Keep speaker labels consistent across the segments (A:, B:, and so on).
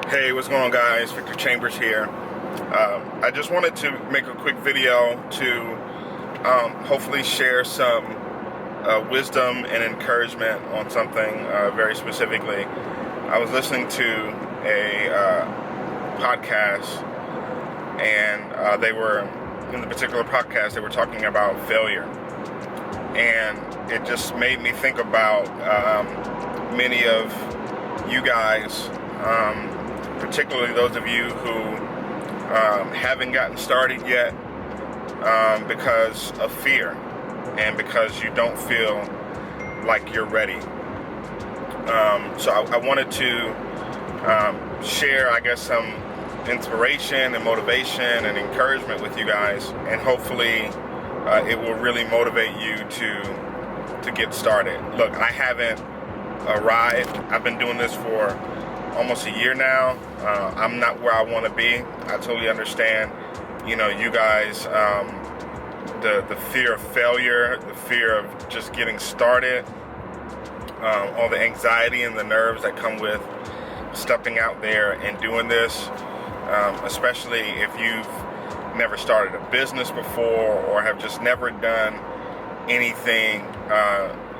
A: Hey, what's going on, guys? Victor Chambers here. I just wanted to make a quick video to hopefully share some wisdom and encouragement on something very specifically. I was listening to a podcast, and they were, in the particular podcast, they were talking about failure. And it just made me think about many of you guys, particularly those of you who haven't gotten started yet because of fear and because you don't feel like you're ready. So I wanted to share, I guess, some inspiration and motivation and encouragement with you guys, and hopefully it will really motivate you to get started. Look, I haven't arrived. I've been doing this for almost a year now. I'm not where I want to be. I totally understand, you guys, the fear of failure, the fear of just getting started, all the anxiety and the nerves that come with stepping out there and doing this, especially if you've never started a business before or have just never done anything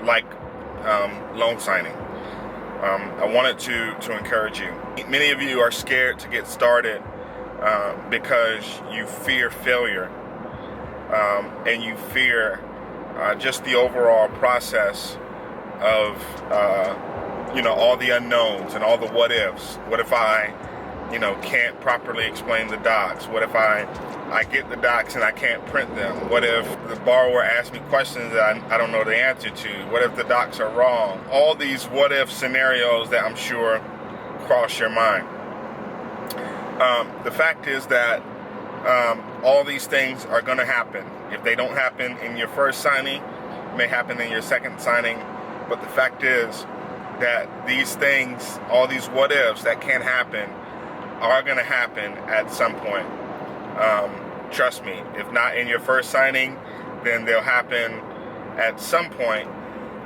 A: like loan signing. I wanted to encourage you. Many of you are scared to get started because you fear failure, and you fear just the overall process of all the unknowns and all the what ifs. What if I can't properly explain the docs? What if I get the docs and I can't print them? What if the borrower asks me questions that I don't know the answer to? What if the docs are wrong? All these what if scenarios that I'm sure cross your mind. The fact is that all these things are going to happen. If they don't happen in your first signing, it may happen in your second signing. But the fact is that these things, all these what ifs that can happen, are going to happen at some point. Trust me, if not in your first signing, then they'll happen at some point.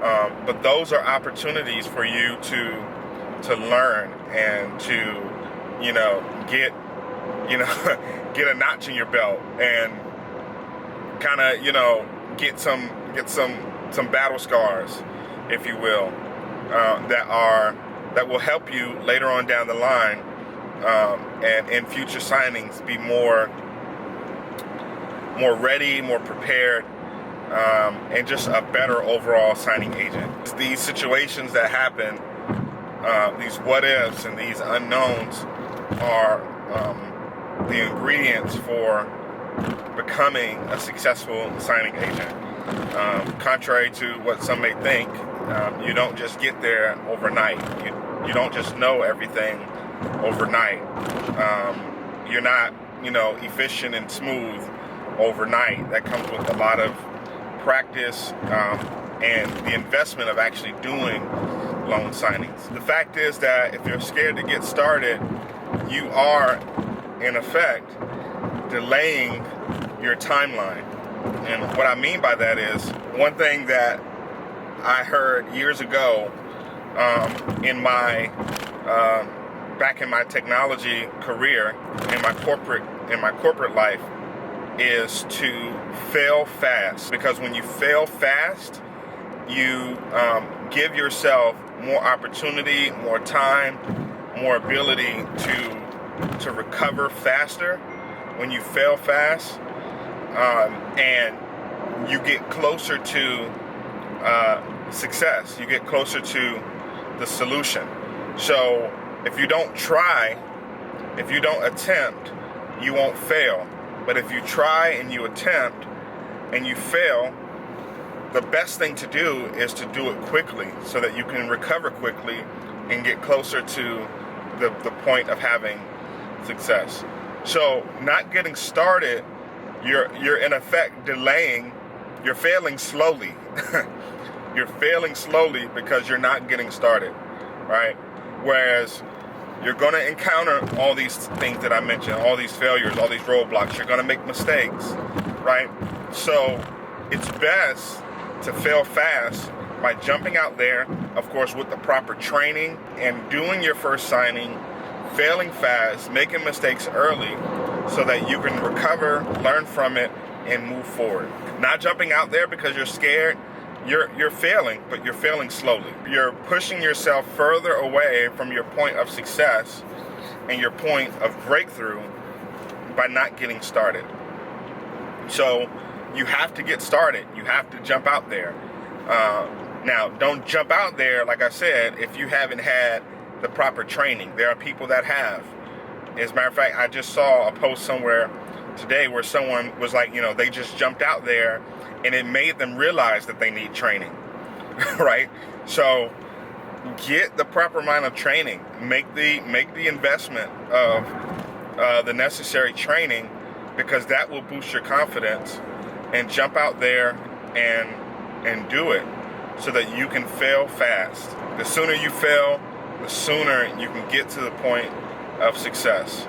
A: But those are opportunities for you to learn and to get get a notch in your belt and kind of get some battle scars, if you will, that will help you later on down the line, and in future signings be more ready, more prepared, and just a better overall signing agent. These situations that happen, these what ifs and these unknowns, are the ingredients for becoming a successful signing agent. Contrary to what some may think, you don't just get there overnight. You don't just know everything overnight. You're not, efficient and smooth overnight. That comes with a lot of practice and the investment of actually doing loan signings. The fact is that if you're scared to get started, you are, in effect, delaying your timeline. And what I mean by that is, one thing that I heard years ago in my back in my technology career, in my corporate life, is to fail fast. Because when you fail fast, you give yourself more opportunity, more time, more ability to recover faster. When you fail fast, and you get closer to success, you get closer to the solution. So if you don't try, if you don't attempt, you won't fail. But if you try and you attempt and you fail, the best thing to do is to do it quickly so that you can recover quickly and get closer to the point of having success. So not getting started, you're in effect delaying, you're failing slowly. You're failing slowly because you're not getting started, right? Whereas you're going to encounter all these things that I mentioned, all these failures, all these roadblocks. You're going to make mistakes, right? So it's best to fail fast by jumping out there, of course, with the proper training and doing your first signing failing fast, making mistakes early so that you can recover, learn from it, and move forward. Not jumping out there because you're scared. You're failing, but you're failing slowly. You're pushing yourself further away from your point of success and your point of breakthrough by not getting started. So you have to get started. You have to jump out there. Now, don't jump out there, like I said, if you haven't had the proper training. There are people that have. As a matter of fact, I just saw a post somewhere today where someone was like, they just jumped out there and it made them realize that they need training, right? So get the proper amount of training. Make the investment of the necessary training, because that will boost your confidence, and jump out there and do it so that you can fail fast. The sooner you fail, the sooner you can get to the point of success.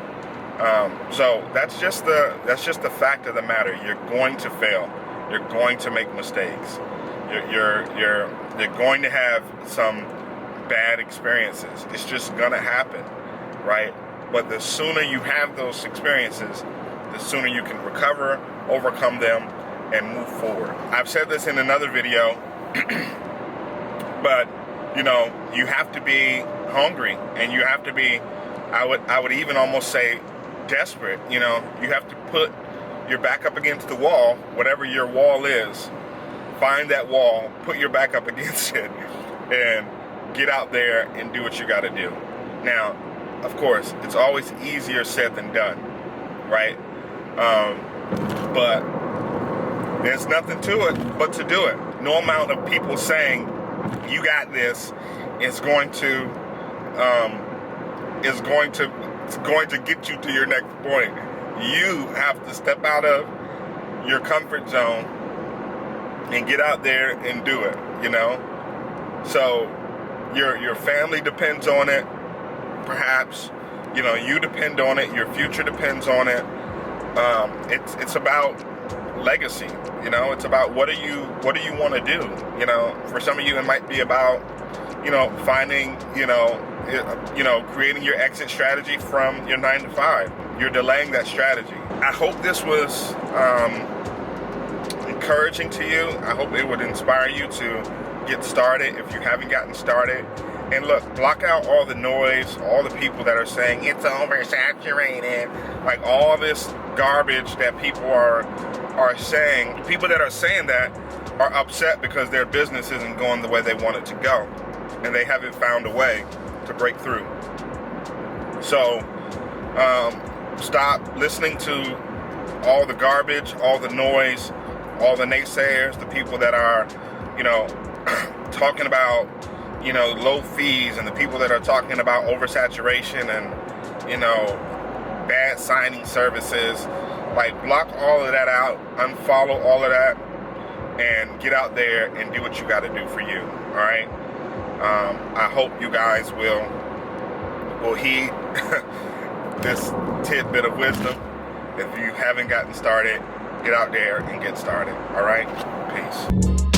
A: So that's just the fact of the matter. You're going to fail. You're going to make mistakes. You're going to have some bad experiences. It's just gonna happen, right? But the sooner you have those experiences, the sooner you can recover, overcome them, and move forward. I've said this in another video, but you have to be hungry, and you have to be, I would even almost say, desperate. You have to put your back up against the wall, whatever your wall is. Find that wall, put your back up against it, and get out there and do what you got to do. Now, of course, it's always easier said than done, right? But there's nothing to it but to do it. No amount of people saying you got this is going to get you to your next point. You have to step out of your comfort zone and get out there and do it. So your family depends on it. Perhaps you depend on it. Your future depends on it. It's about legacy. It's about what do you want to do. For some of you it might be about finding creating your exit strategy from your 9 to 5. You're delaying that strategy. I hope this was encouraging to you. I hope it would inspire you to get started if you haven't gotten started. And look, block out all the noise, all the people that are saying it's oversaturated, like all this garbage that people are saying. People that are saying that are upset because their business isn't going the way they want it to go, and they haven't found a way to break through. So stop listening to all the garbage, all the noise, all the naysayers, the people that are talking about low fees, and the people that are talking about oversaturation and bad signing services. Like, block all of that out, unfollow all of that, and get out there and do what you got to do for you. All right. I hope you guys will heed this tidbit of wisdom. If you haven't gotten started, get out there and get started. All right. Peace.